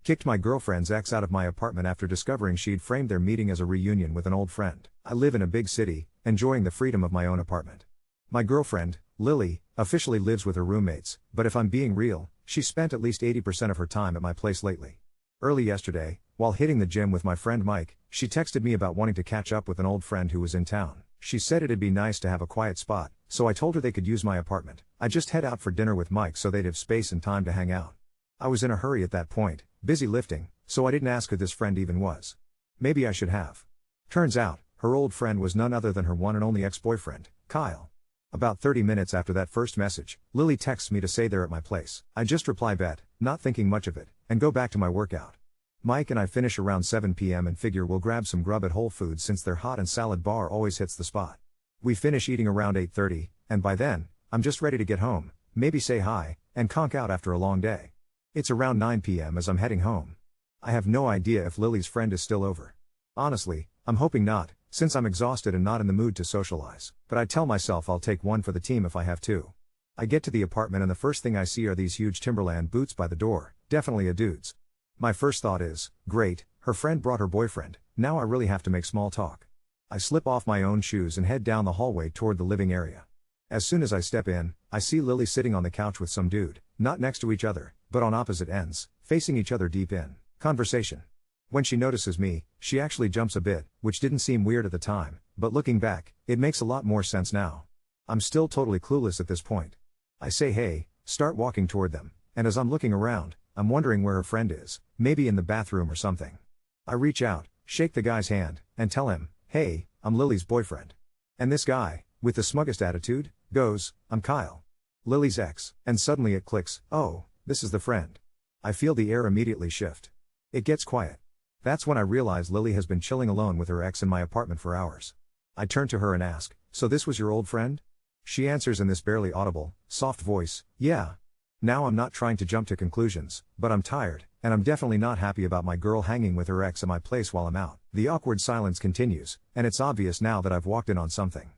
Kicked my girlfriend's ex out of my apartment after discovering she'd framed their meeting as a reunion with an old friend. I live in a big city, enjoying the freedom of my own apartment. My girlfriend, Lily, officially lives with her roommates, but if I'm being real, she's spent at least 80% of her time at my place lately. Early yesterday, while hitting the gym with my friend Mike, she texted me about wanting to catch up with an old friend who was in town. She said it'd be nice to have a quiet spot, so I told her they could use my apartment. I'd just head out for dinner with Mike so they'd have space and time to hang out. I was in a hurry at that point, busy lifting, so I didn't ask who this friend even was. Maybe I should have. Turns out, her old friend was none other than her one and only ex-boyfriend, Kyle. About 30 minutes after that first message, Lily texts me to say they're at my place. I just reply bet, not thinking much of it, and go back to my workout. Mike and I finish around 7 p.m. and figure we'll grab some grub at Whole Foods since their hot and salad bar always hits the spot. We finish eating around 8:30, and by then, I'm just ready to get home, maybe say hi, and conk out after a long day. It's around 9 p.m. as I'm heading home. I have no idea if Lily's friend is still over. Honestly, I'm hoping not, since I'm exhausted and not in the mood to socialize, but I tell myself I'll take one for the team if I have to. I get to the apartment and the first thing I see are these huge Timberland boots by the door, definitely a dude's. My first thought is, great, her friend brought her boyfriend, now I really have to make small talk. I slip off my own shoes and head down the hallway toward the living area. As soon as I step in, I see Lily sitting on the couch with some dude, not next to each other, but on opposite ends, facing each other deep in conversation. When she notices me, she actually jumps a bit, which didn't seem weird at the time, but looking back, it makes a lot more sense now. I'm still totally clueless at this point. I say hey, start walking toward them, and as I'm looking around, I'm wondering where her friend is, maybe in the bathroom or something. I reach out, shake the guy's hand, and tell him, hey, I'm Lily's boyfriend. And this guy, with the smuggest attitude, goes, I'm Kyle. Lily's ex, and suddenly it clicks, oh, this is the friend. I feel the air immediately shift. It gets quiet. That's when I realize Lily has been chilling alone with her ex in my apartment for hours. I turn to her and ask, so this was your old friend? She answers in this barely audible, soft voice, yeah. Now I'm not trying to jump to conclusions, but I'm tired, and I'm definitely not happy about my girl hanging with her ex at my place while I'm out. The awkward silence continues, and it's obvious now that I've walked in on something.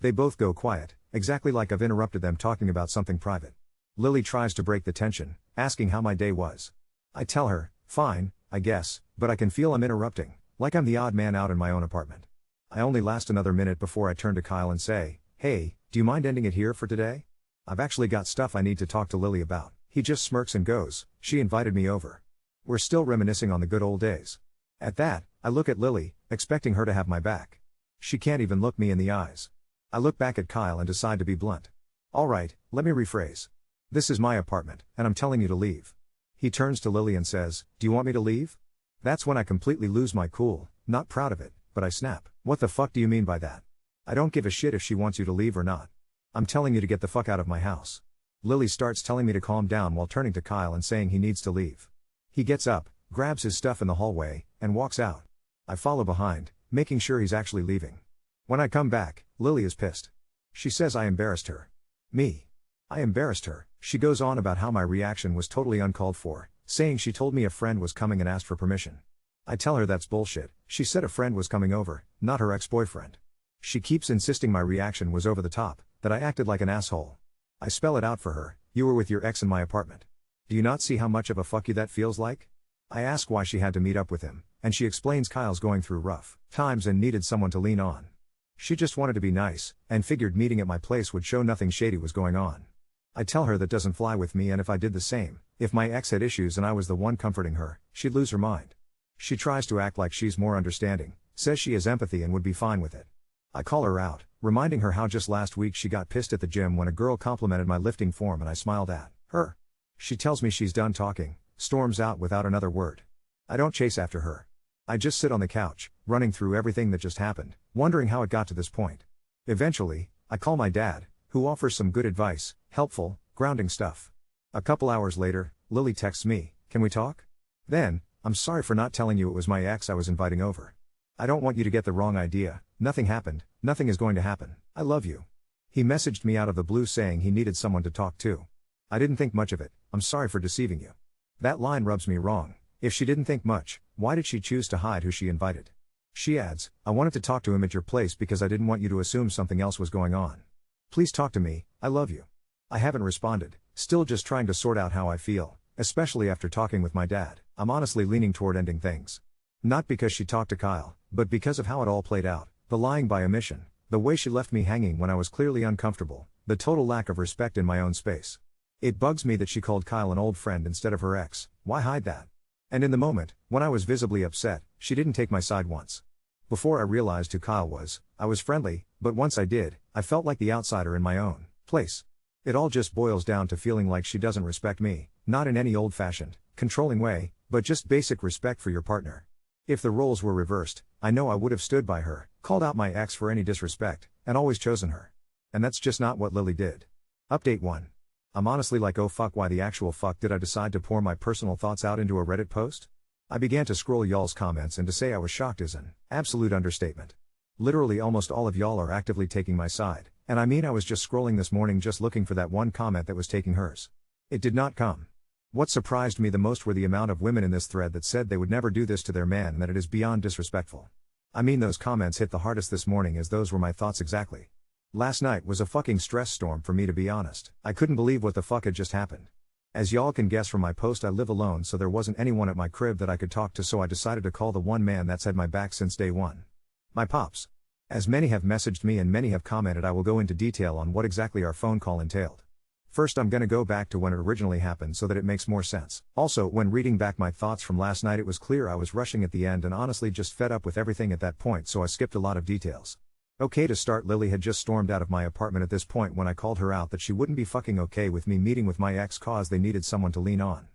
They both go quiet, exactly like I've interrupted them talking about something private. Lily tries to break the tension, asking how my day was. I tell her, fine, I guess, but I can feel I'm interrupting, like I'm the odd man out in my own apartment. I only last another minute before I turn to Kyle and say, hey, do you mind ending it here for today? I've actually got stuff I need to talk to Lily about. He just smirks and goes, she invited me over. We're still reminiscing on the good old days. At that, I look at Lily, expecting her to have my back. She can't even look me in the eyes. I look back at Kyle and decide to be blunt. Alright, let me rephrase. This is my apartment, and I'm telling you to leave. He turns to Lily and says, do you want me to leave? That's when I completely lose my cool, not proud of it, but I snap. What the fuck do you mean by that? I don't give a shit if she wants you to leave or not. I'm telling you to get the fuck out of my house. Lily starts telling me to calm down while turning to Kyle and saying he needs to leave. He gets up, grabs his stuff in the hallway, and walks out. I follow behind, making sure he's actually leaving. When I come back, Lily is pissed. She says I embarrassed her. Me. I embarrassed her. She goes on about how my reaction was totally uncalled for, saying she told me a friend was coming and asked for permission. I tell her that's bullshit. She said a friend was coming over, not her ex-boyfriend. She keeps insisting my reaction was over the top, that I acted like an asshole. I spell it out for her, you were with your ex in my apartment. Do you not see how much of a fuck you that feels like? I ask why she had to meet up with him, and she explains Kyle's going through rough times and needed someone to lean on. She just wanted to be nice, and figured meeting at my place would show nothing shady was going on. I tell her that doesn't fly with me, and if I did the same, if my ex had issues and I was the one comforting her, she'd lose her mind. She tries to act like she's more understanding, says she has empathy and would be fine with it. I call her out, reminding her how just last week she got pissed at the gym when a girl complimented my lifting form and I smiled at her. She tells me she's done talking, storms out without another word. I don't chase after her. I just sit on the couch, running through everything that just happened, wondering how it got to this point. Eventually, I call my dad, who offers some good advice, helpful, grounding stuff. A couple hours later, Lily texts me, can we talk? Then, I'm sorry for not telling you it was my ex I was inviting over. I don't want you to get the wrong idea, nothing happened, nothing is going to happen, I love you. He messaged me out of the blue saying he needed someone to talk to. I didn't think much of it, I'm sorry for deceiving you. That line rubs me wrong. If she didn't think much, why did she choose to hide who she invited? She adds, I wanted to talk to him at your place because I didn't want you to assume something else was going on. Please talk to me, I love you. I haven't responded, still just trying to sort out how I feel, especially after talking with my dad. I'm honestly leaning toward ending things. Not because she talked to Kyle, but because of how it all played out, the lying by omission, the way she left me hanging when I was clearly uncomfortable, the total lack of respect in my own space. It bugs me that she called Kyle an old friend instead of her ex. Why hide that? And in the moment, when I was visibly upset, she didn't take my side once. Before I realized who Kyle was, I was friendly, but once I did, I felt like the outsider in my own place. It all just boils down to feeling like she doesn't respect me, not in any old-fashioned, controlling way, but just basic respect for your partner. If the roles were reversed, I know I would have stood by her, called out my ex for any disrespect, and always chosen her. And that's just not what Lily did. Update 1. I'm honestly like, oh fuck, why the actual fuck did I decide to pour my personal thoughts out into a Reddit post? I began to scroll y'all's comments, and to say I was shocked is an absolute understatement. Literally almost all of y'all are actively taking my side, and I mean I was just scrolling this morning just looking for that one comment that was taking hers. It did not come. What surprised me the most were the amount of women in this thread that said they would never do this to their man and that it is beyond disrespectful. I mean, those comments hit the hardest this morning, as those were my thoughts exactly. Last night was a fucking stress storm for me, to be honest. I couldn't believe what the fuck had just happened. As y'all can guess from my post, I live alone, so there wasn't anyone at my crib that I could talk to, so I decided to call the one man that's had my back since day one. My pops. As many have messaged me and many have commented, I will go into detail on what exactly our phone call entailed. First, I'm gonna go back to when it originally happened so that it makes more sense. Also, when reading back my thoughts from last night, it was clear I was rushing at the end and honestly just fed up with everything at that point, so I skipped a lot of details. Okay, to start, Lily had just stormed out of my apartment at this point when I called her out that she wouldn't be fucking okay with me meeting with my ex cause they needed someone to lean on.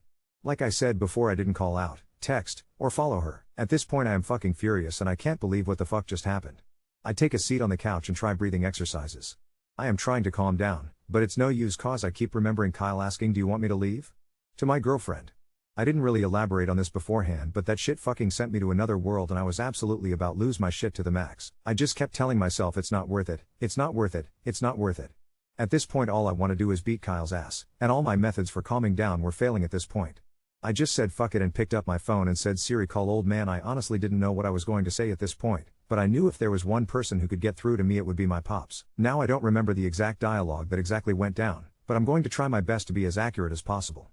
Like I said before, I didn't call out, text, or follow her. At this point I am fucking furious and I can't believe what the fuck just happened. I take a seat on the couch and try breathing exercises. I am trying to calm down, but it's no use cause I keep remembering Kyle asking, do you want me to leave? To my girlfriend. I didn't really elaborate on this beforehand, but that shit fucking sent me to another world and I was absolutely about lose my shit to the max. I just kept telling myself it's not worth it, it's not worth it, it's not worth it. At this point all I want to do is beat Kyle's ass, and all my methods for calming down were failing at this point. I just said fuck it and picked up my phone and said, Siri, call old man. I honestly didn't know what I was going to say at this point, but I knew if there was one person who could get through to me it would be my pops. Now I don't remember the exact dialogue that exactly went down, but I'm going to try my best to be as accurate as possible.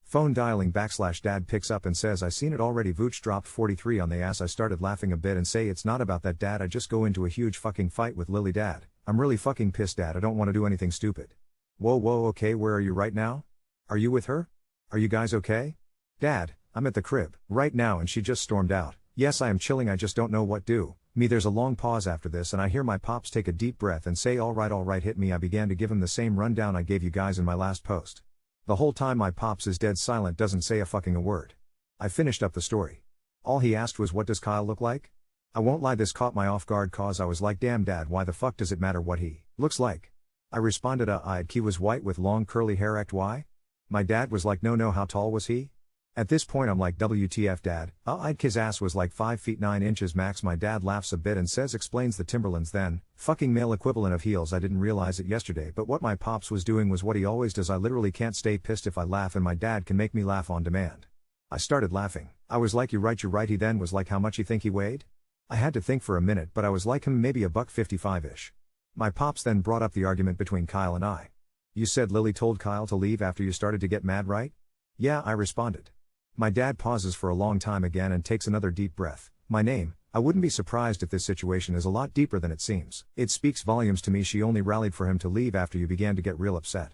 Phone dialing / dad picks up and says, I seen it already, Vooch dropped 43 on the ass. I started laughing a bit and say, it's not about that, dad. I just go into a huge fucking fight with Lily, dad. I'm really fucking pissed, dad. I don't want to do anything stupid. Whoa, okay, where are you right now? Are you with her? Are you guys okay? Dad, I'm at the crib right now and she just stormed out. Yes, I am chilling, I just don't know what do. Me, there's a long pause after this and I hear my pops take a deep breath and say, all right, hit me. I began to give him the same rundown I gave you guys in my last post. The whole time my pops is dead silent, doesn't say a fucking word. I finished up the story. All he asked was, what does Kyle look like? I won't lie, this caught my off guard cause I was like, damn dad, why the fuck does it matter what he looks like? I responded, he was white with long curly hair, why? My dad was like, no, how tall was he? At this point I'm like, WTF dad, his ass was like 5 feet 9 inches max. My dad laughs a bit and says, explains the Timberlands then, fucking male equivalent of heels. I didn't realize it yesterday, but what my pops was doing was what he always does. I literally can't stay pissed if I laugh, and my dad can make me laugh on demand. I started laughing. I was like, you're right. He then was like, how much you think he weighed? I had to think for a minute, but I was like, maybe $155-ish. My pops then brought up the argument between Kyle and I. You said Lily told Kyle to leave after you started to get mad, right? Yeah, I responded. My dad pauses for a long time again and takes another deep breath. My name, I wouldn't be surprised if this situation is a lot deeper than it seems. It speaks volumes to me she only rallied for him to leave after you began to get real upset.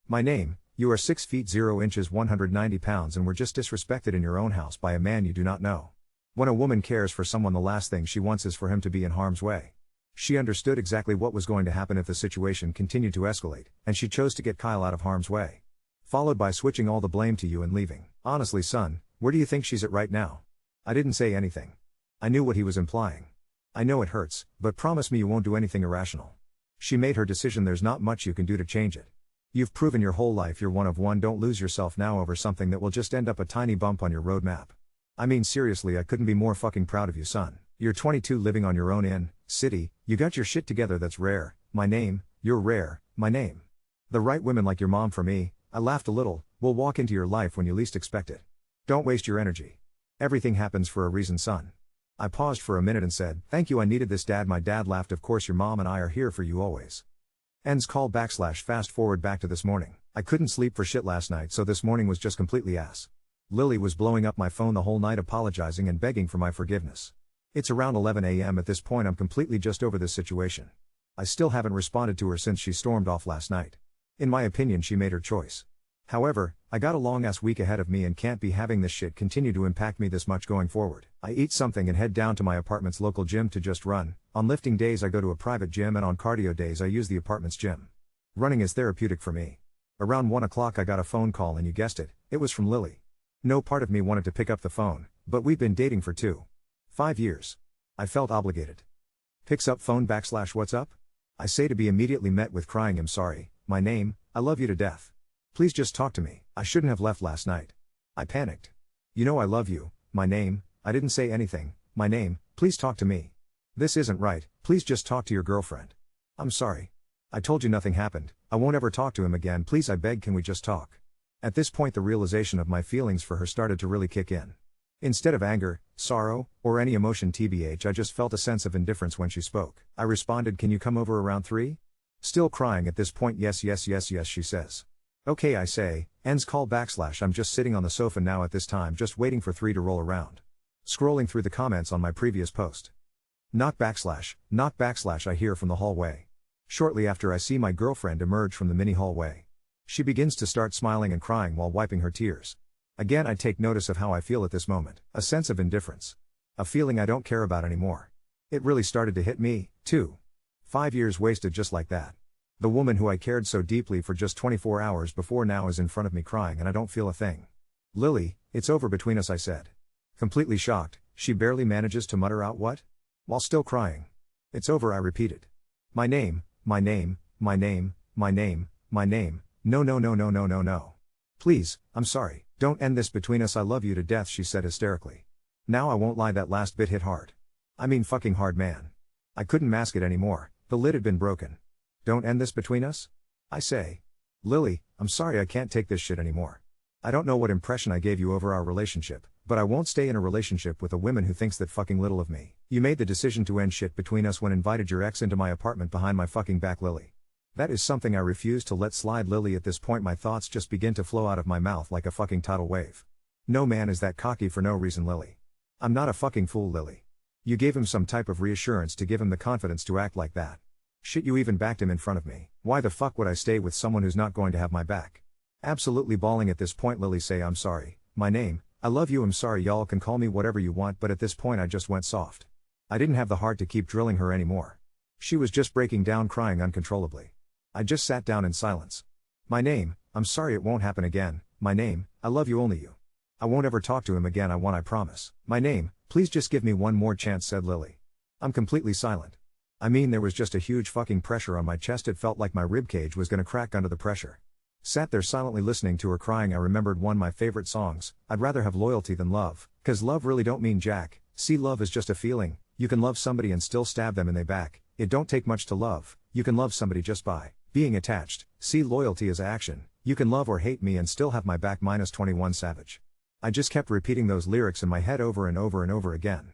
My name, you are 6 feet 0 inches 190 pounds and were just disrespected in your own house by a man you do not know. When a woman cares for someone, the last thing she wants is for him to be in harm's way. She understood exactly what was going to happen if the situation continued to escalate, and she chose to get Kyle out of harm's way. Followed by switching all the blame to you and leaving. Honestly, son, where do you think she's at right now? I didn't say anything. I knew what he was implying. I know it hurts, but promise me you won't do anything irrational. She made her decision, there's not much you can do to change it. You've proven your whole life you're one of one, don't lose yourself now over something that will just end up a tiny bump on your roadmap. I mean seriously, I couldn't be more fucking proud of you, son. You're 22 living on your own in city, you got your shit together, that's rare. My name, you're rare, my name. The right women like your mom for me, I laughed a little, will walk into your life when you least expect it. Don't waste your energy. Everything happens for a reason, son. I paused for a minute and said, thank you, I needed this, dad. My dad laughed, of course, your mom and I are here for you always. Ends call / fast forward back to this morning. I couldn't sleep for shit last night, so this morning was just completely ass. Lily was blowing up my phone the whole night apologizing and begging for my forgiveness. It's around 11 a.m. at this point. I'm completely just over this situation. I still haven't responded to her since she stormed off last night. In my opinion, she made her choice. However, I got a long ass week ahead of me and can't be having this shit continue to impact me this much going forward. I eat something and head down to my apartment's local gym to just run. On lifting days I go to a private gym and on cardio days I use the apartment's gym. Running is therapeutic for me. Around 1 o'clock I got a phone call and you guessed it, it was from Lily. No part of me wanted to pick up the phone, but we've been dating for 5 years. I felt obligated. Picks up phone / what's up? I say to be immediately met with crying, I'm sorry, my name, I love you to death. Please just talk to me, I shouldn't have left last night. I panicked. You know I love you, my name, I didn't say anything, my name, please talk to me. This isn't right, please just talk to your girlfriend. I'm sorry. I told you nothing happened, I won't ever talk to him again, please I beg, can we just talk? At this point the realization of my feelings for her started to really kick in. Instead of anger, sorrow, or any emotion tbh, I just felt a sense of indifference when she spoke. I responded, can you come over around 3? Still crying at this point, yes, she says. Okay, I say, ends call / I'm just sitting on the sofa now at this time just waiting for 3 to roll around. Scrolling through the comments on my previous post. Knock / I hear from the hallway. Shortly after I see my girlfriend emerge from the mini hallway. She begins to start smiling and crying while wiping her tears. Again I take notice of how I feel at this moment, a sense of indifference. A feeling I don't care about anymore. It really started to hit me, too. 5 years wasted just like that. The woman who I cared so deeply for just 24 hours before now is in front of me crying and I don't feel a thing. Lily, it's over between us, I said. Completely shocked, she barely manages to mutter out what? While still crying. It's over, I repeated. My name, my name, my name, my name, my name, no. Please, I'm sorry, don't end this between us, I love you to death, she said hysterically. Now I won't lie, that last bit hit hard. I mean fucking hard, man. I couldn't mask it anymore, the lid had been broken. Don't end this between us? I say. Lily, I'm sorry, I can't take this shit anymore. I don't know what impression I gave you over our relationship, but I won't stay in a relationship with a woman who thinks that fucking little of me. You made the decision to end shit between us when invited your ex into my apartment behind my fucking back, Lily. That is something I refuse to let slide, Lily. At this point my thoughts just begin to flow out of my mouth like a fucking tidal wave. No man is that cocky for no reason, Lily. I'm not a fucking fool, Lily. You gave him some type of reassurance to give him the confidence to act like that. Shit, you even backed him in front of me. Why the fuck would I stay with someone who's not going to have my back? Absolutely bawling at this point, Lily say, I'm sorry, my name, I love you, I'm sorry, y'all can call me whatever you want, but at this point I just went soft. I didn't have the heart to keep drilling her anymore. She was just breaking down crying uncontrollably. I just sat down in silence. My name, I'm sorry, it won't happen again, my name, I love you, only you. I won't ever talk to him again, I promise. My name, please just give me one more chance, said Lily. I'm completely silent. I mean, there was just a huge fucking pressure on my chest, it felt like my ribcage was gonna crack under the pressure. Sat there silently listening to her crying. I remembered one of my favorite songs, I'd rather have loyalty than love, 'cause love really don't mean jack. See, love is just a feeling, you can love somebody and still stab them in their back, it don't take much to love, you can love somebody just by being attached. See, loyalty is action, you can love or hate me and still have my back -21 Savage. I just kept repeating those lyrics in my head over and over and over again.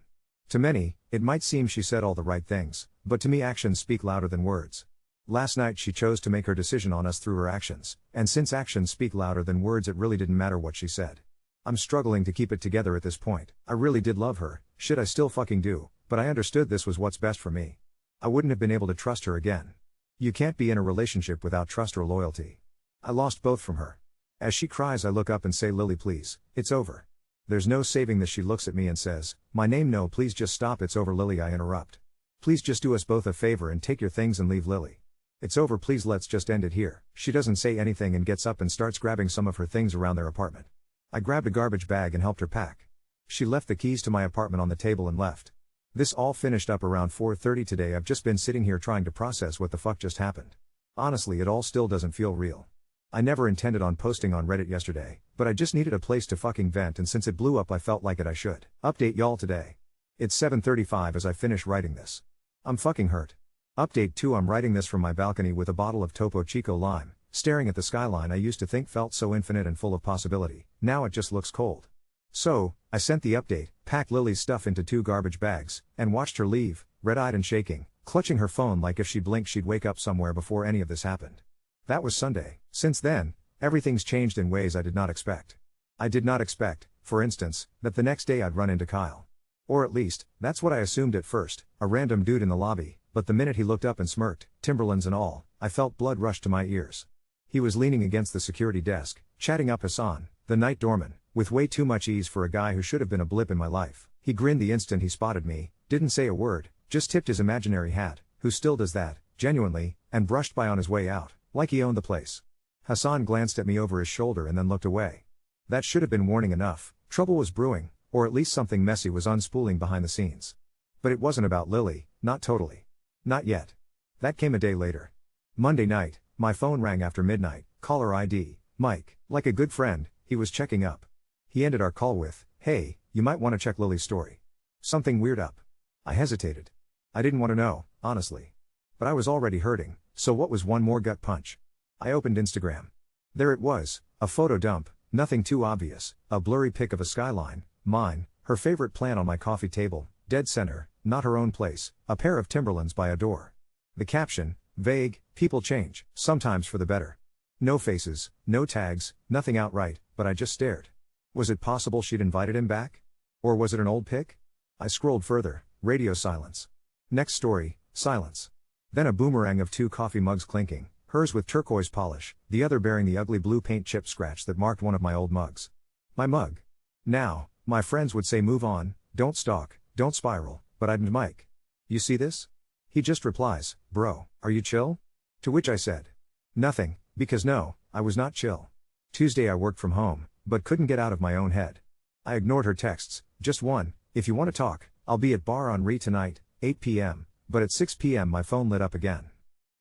To many, it might seem she said all the right things, but to me actions speak louder than words. Last night she chose to make her decision on us through her actions, and since actions speak louder than words, it really didn't matter what she said. I'm struggling to keep it together at this point. I really did love her, shit I still fucking do, but I understood this was what's best for me. I wouldn't have been able to trust her again. You can't be in a relationship without trust or loyalty. I lost both from her. As she cries I look up and say, Lily please, it's over. There's no saving this. She looks at me and says, my name, no please just stop, it's over, Lily. I interrupt. Please just do us both a favor and take your things and leave, Lily. It's over, please let's just end it here. She doesn't say anything and gets up and starts grabbing some of her things around their apartment. I grabbed a garbage bag and helped her pack. She left the keys to my apartment on the table and left. This all finished up around 4:30 today. I've just been sitting here trying to process what the fuck just happened. Honestly, it all still doesn't feel real. I never intended on posting on Reddit yesterday, but I just needed a place to fucking vent, and since it blew up I felt like I should update y'all today. It's 7:35 as I finish writing this. I'm fucking hurt. Update 2, I'm writing this from my balcony with a bottle of Topo Chico Lime, staring at the skyline I used to think felt so infinite and full of possibility. Now it just looks cold. So, I sent the update, packed Lily's stuff into 2 garbage bags, and watched her leave, red-eyed and shaking, clutching her phone like if she blinked she'd wake up somewhere before any of this happened. That was Sunday. Since then, everything's changed in ways I did not expect. I did not expect, for instance, that the next day I'd run into Kyle. Or at least, that's what I assumed at first, a random dude in the lobby, but the minute he looked up and smirked, Timberlands and all, I felt blood rush to my ears. He was leaning against the security desk, chatting up Hassan, the night doorman, with way too much ease for a guy who should have been a blip in my life. He grinned the instant he spotted me, didn't say a word, just tipped his imaginary hat, who still does that, genuinely, and brushed by on his way out, like he owned the place. Hassan glanced at me over his shoulder and then looked away. That should have been warning enough, trouble was brewing, or at least something messy was unspooling behind the scenes. But it wasn't about Lily, not totally. Not yet. That came a day later. Monday night, my phone rang after midnight, caller ID, Mike. Like a good friend, he was checking up. He ended our call with, "Hey, you might want to check Lily's story. Something weird up." I hesitated. I didn't want to know, honestly. But I was already hurting, so what was one more gut punch? I opened Instagram. There it was, a photo dump, nothing too obvious, a blurry pic of a skyline, mine, her favorite plant on my coffee table, dead center, not her own place, a pair of Timberlands by a door. The caption, vague, people change, sometimes for the better. No faces, no tags, nothing outright, but I just stared. Was it possible she'd invited him back? Or was it an old pic? I scrolled further, radio silence. Next story, silence. Then a boomerang of 2 coffee mugs clinking, hers with turquoise polish, the other bearing the ugly blue paint chip scratch that marked one of my old mugs. My mug. Now, my friends would say move on, don't stalk, don't spiral, but I'd Mike. You see this? He just replies, bro, are you chill? To which I said, nothing, because no, I was not chill. Tuesday I worked from home, but couldn't get out of my own head. I ignored her texts, just one, if you want to talk, I'll be at Bar Henri tonight, 8 p.m., but at 6 p.m. my phone lit up again.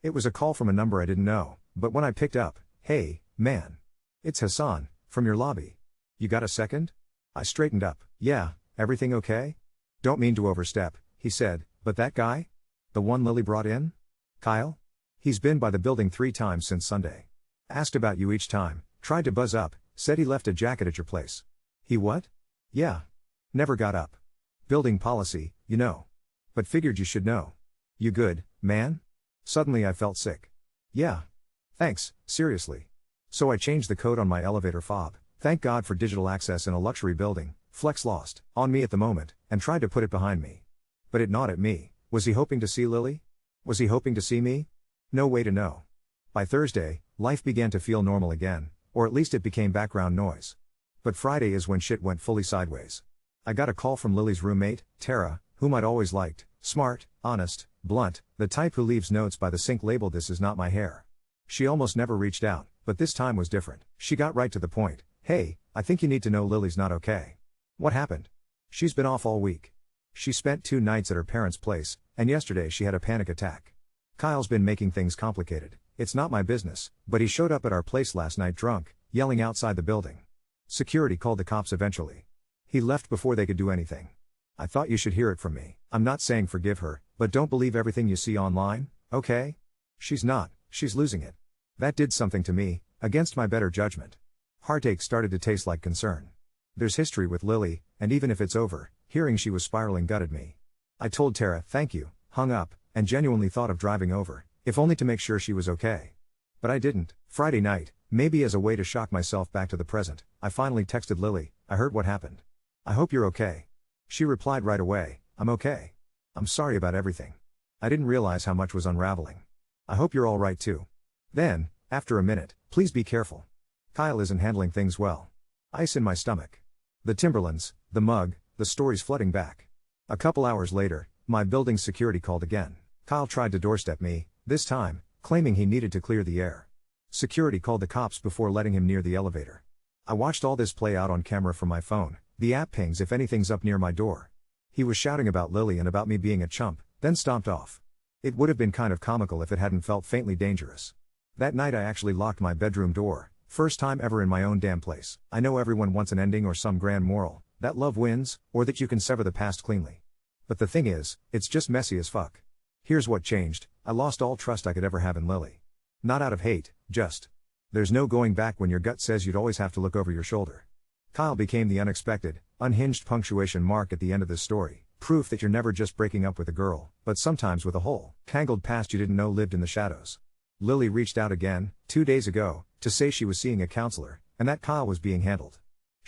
It was a call from a number I didn't know, but when I picked up, hey, man. It's Hassan, from your lobby. You got a second? I straightened up, yeah, everything okay? Don't mean to overstep, he said, but that guy? The one Lily brought in? Kyle? He's been by the building 3 times since Sunday. Asked about you each time, tried to buzz up, said he left a jacket at your place. He what? Yeah. Never got up. Building policy, you know. But figured you should know. You good, man? Suddenly I felt sick. Yeah. Thanks, seriously. So I changed the code on my elevator fob, thank God for digital access in a luxury building, flex lost, on me at the moment, and tried to put it behind me. But it gnawed at me. Was he hoping to see Lily? Was he hoping to see me? No way to know. By Thursday, life began to feel normal again, or at least it became background noise. But Friday is when shit went fully sideways. I got a call from Lily's roommate, Tara, whom I'd always liked, smart, honest, blunt, the type who leaves notes by the sink labeled "This is not my hair." She almost never reached out, but this time was different. She got right to the point. Hey, I think you need to know Lily's not okay. What happened? She's been off all week. She spent 2 nights at her parents' place, and yesterday she had a panic attack. Kyle's been making things complicated. It's not my business, but he showed up at our place last night drunk, yelling outside the building. Security called the cops eventually. He left before they could do anything. I thought you should hear it from me. I'm not saying forgive her, but don't believe everything you see online, okay? She's not, she's losing it. That did something to me, against my better judgment. Heartache started to taste like concern. There's history with Lily, and even if it's over, hearing she was spiraling gutted me. I told Tara thank you, hung up, and genuinely thought of driving over, if only to make sure she was okay. But I didn't. Friday night, maybe as a way to shock myself back to the present, I finally texted Lily, I heard what happened. I hope you're okay. She replied right away, I'm okay. I'm sorry about everything. I didn't realize how much was unraveling. I hope you're all right too. Then, after a minute, please be careful. Kyle isn't handling things well. Ice in my stomach. The Timberlands, the mug, the stories flooding back. A couple hours later, my building's security called again. Kyle tried to doorstep me, this time, claiming he needed to clear the air. Security called the cops before letting him near the elevator. I watched all this play out on camera from my phone. The app pings if anything's up near my door. He was shouting about Lily and about me being a chump, then stomped off. It would have been kind of comical if it hadn't felt faintly dangerous. That night I actually locked my bedroom door, first time ever in my own damn place. I know everyone wants an ending or some grand moral, that love wins, or that you can sever the past cleanly. But the thing is, it's just messy as fuck. Here's what changed, I lost all trust I could ever have in Lily. Not out of hate, just. There's no going back when your gut says you'd always have to look over your shoulder. Kyle became the unexpected, unhinged punctuation mark at the end of this story, proof that you're never just breaking up with a girl, but sometimes with a whole, tangled past you didn't know lived in the shadows. Lily reached out again, 2 days ago, to say she was seeing a counselor, and that Kyle was being handled.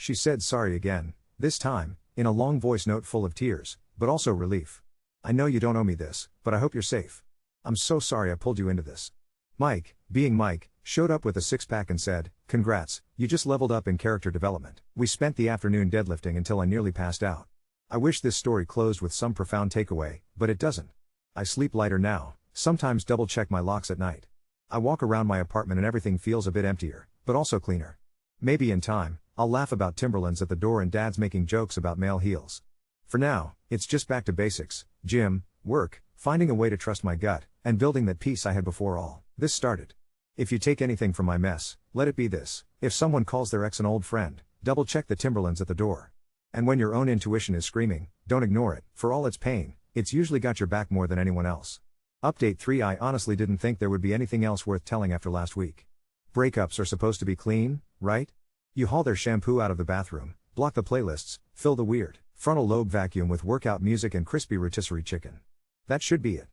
She said sorry again, this time, in a long voice note full of tears, but also relief. I know you don't owe me this, but I hope you're safe. I'm so sorry I pulled you into this. Mike, being Mike, showed up with a six-pack and said, congrats, you just leveled up in character development. We spent the afternoon deadlifting until I nearly passed out. I wish this story closed with some profound takeaway, but it doesn't. I sleep lighter now, sometimes double-check my locks at night. I walk around my apartment and everything feels a bit emptier, but also cleaner. Maybe in time, I'll laugh about Timberlands at the door and dads making jokes about male heels. For now, it's just back to basics, gym, work, finding a way to trust my gut, and building that peace I had before all this started. If you take anything from my mess, let it be this: if someone calls their ex an old friend, double check the Timberlands at the door. And when your own intuition is screaming, don't ignore it. For all its pain, it's usually got your back more than anyone else. Update 3: I honestly didn't think there would be anything else worth telling after last week. Breakups are supposed to be clean, right? You haul their shampoo out of the bathroom, block the playlists, fill the weird frontal lobe vacuum with workout music and crispy rotisserie chicken. That should be it.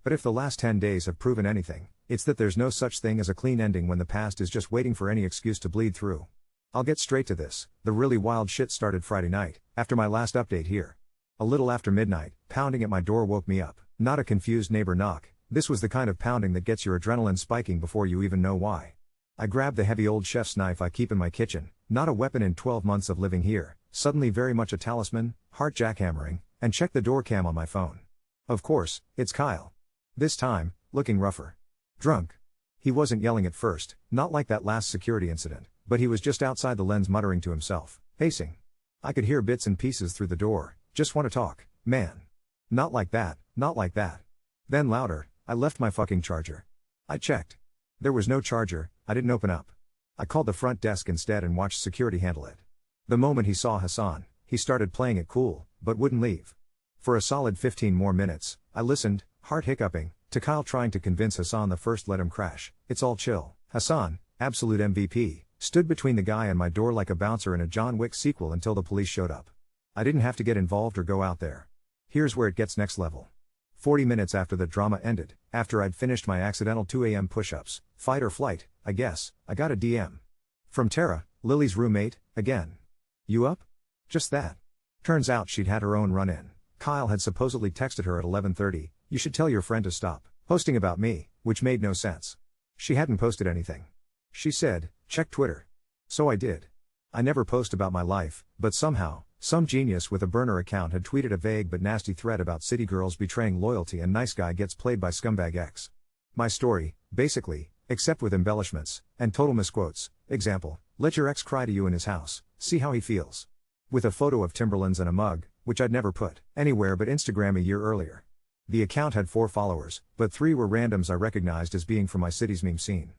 But if the last 10 days have proven anything, it's that there's no such thing as a clean ending when the past is just waiting for any excuse to bleed through. I'll get straight to this. The really wild shit started Friday night, after my last update here. A little after midnight, pounding at my door woke me up. Not a confused neighbor knock, this was the kind of pounding that gets your adrenaline spiking before you even know why. I grabbed the heavy old chef's knife I keep in my kitchen, not a weapon in 12 months of living here, suddenly very much a talisman, heart jackhammering, and checked the door cam on my phone. Of course, it's Kyle. This time, looking rougher. Drunk. He wasn't yelling at first, not like that last security incident, but he was just outside the lens muttering to himself, pacing. I could hear bits and pieces through the door, just want to talk, man. Not like that, not like that. Then louder, I left my fucking charger. I checked. There was no charger, I didn't open up. I called the front desk instead and watched security handle it. The moment he saw Hassan, he started playing it cool, but wouldn't leave. For a solid 15 more minutes, I listened, heart hiccuping, to Kyle trying to convince Hassan the first let him crash. It's all chill. Hassan, absolute MVP, stood between the guy and my door like a bouncer in a John Wick sequel until the police showed up. I didn't have to get involved or go out there. Here's where it gets next level. 40 minutes after the drama ended, after I'd finished my accidental 2 a.m. push-ups, fight or flight, I guess, I got a DM. From Tara, Lily's roommate, again. You up? Just that. Turns out she'd had her own run-in. Kyle had supposedly texted her at 11:30, you should tell your friend to stop posting about me, which made no sense. She hadn't posted anything. She said, check Twitter. So I did. I never post about my life, but somehow, some genius with a burner account had tweeted a vague but nasty thread about city girls betraying loyalty and nice guy gets played by scumbag X. My story, basically, except with embellishments, and total misquotes. Example, let your ex cry to you in his house, see how he feels. With a photo of Timberlands and a mug, which I'd never put anywhere but Instagram a year earlier. The account had 4 followers, but 3 were randoms I recognized as being from my city's meme scene.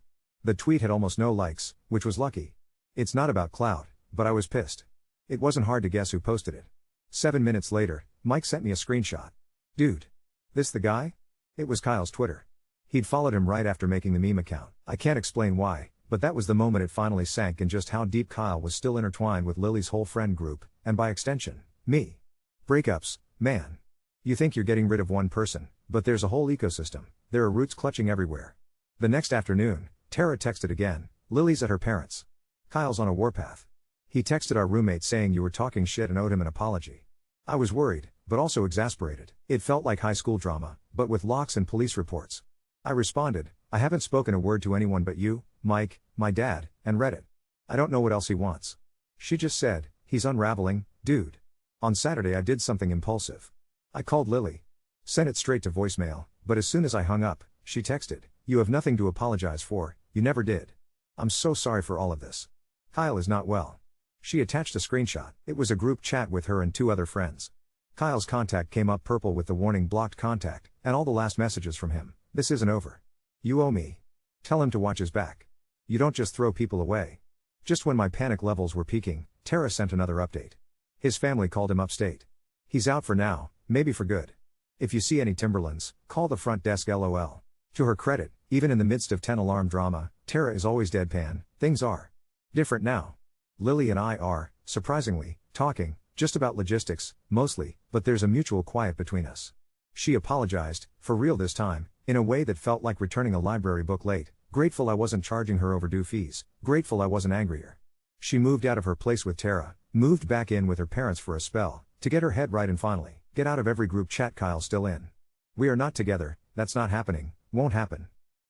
The tweet had almost no likes, which was lucky. It's not about clout, but I was pissed. It wasn't hard to guess who posted it. 7 minutes later, Mike sent me a screenshot. Dude. This the guy? It was Kyle's Twitter. He'd followed him right after making the meme account. I can't explain why, but that was the moment it finally sank in just how deep Kyle was still intertwined with Lily's whole friend group, and by extension, me. Breakups, man. You think you're getting rid of one person, but there's a whole ecosystem. There are roots clutching everywhere. The next afternoon, Tara texted again, Lily's at her parents'. Kyle's on a warpath. He texted our roommate saying you were talking shit and owed him an apology. I was worried, but also exasperated. It felt like high school drama, but with locks and police reports. I responded, I haven't spoken a word to anyone but you, Mike, my dad, and Reddit. I don't know what else he wants. She just said, he's unraveling, dude. On Saturday I did something impulsive. I called Lily. Sent it straight to voicemail, but as soon as I hung up, she texted, you have nothing to apologize for, you never did. I'm so sorry for all of this. Kyle is not well. She attached a screenshot. It was a group chat with her and 2 other friends. Kyle's contact came up purple with the warning blocked contact, and all the last messages from him. This isn't over. You owe me. Tell him to watch his back. You don't just throw people away. Just when my panic levels were peaking, Tara sent another update. His family called him upstate. He's out for now, maybe for good. If you see any Timberlands, call the front desk LOL. To her credit, even in the midst of 10-alarm drama, Tara is always deadpan. Things are different now. Lily and I are, surprisingly, talking, just about logistics, mostly, but there's a mutual quiet between us. She apologized, for real this time, in a way that felt like returning a library book late, grateful I wasn't charging her overdue fees, grateful I wasn't angrier. She moved out of her place with Tara, moved back in with her parents for a spell, to get her head right and finally, get out of every group chat. Kyle's still in. We are not together, that's not happening, won't happen.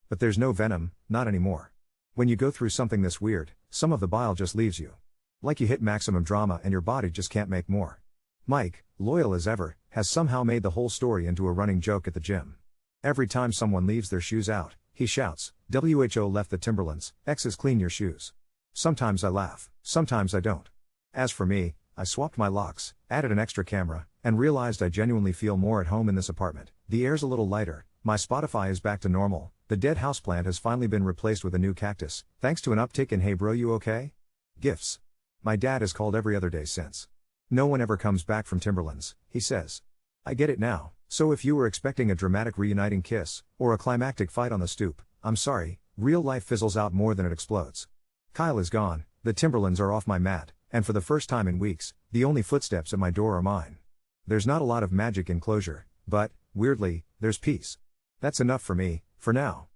But there's no venom, not anymore. When you go through something this weird, some of the bile just leaves you. Like you hit maximum drama and your body just can't make more. Mike, loyal as ever, has somehow made the whole story into a running joke at the gym. Every time someone leaves their shoes out, he shouts, "WHO left the Timberlands, X's clean your shoes." Sometimes I laugh, sometimes I don't. As for me, I swapped my locks, added an extra camera, and realized I genuinely feel more at home in this apartment. The air's a little lighter, my Spotify is back to normal, the dead houseplant has finally been replaced with a new cactus, thanks to an uptick in "Hey bro, you okay?" gifts. My dad has called every other day since. No one ever comes back from Timberlands, he says. I get it now, so if you were expecting a dramatic reuniting kiss, or a climactic fight on the stoop, I'm sorry, real life fizzles out more than it explodes. Kyle is gone, the Timberlands are off my mat, and for the first time in weeks, the only footsteps at my door are mine. There's not a lot of magic in closure, but, weirdly, there's peace. That's enough for me, for now.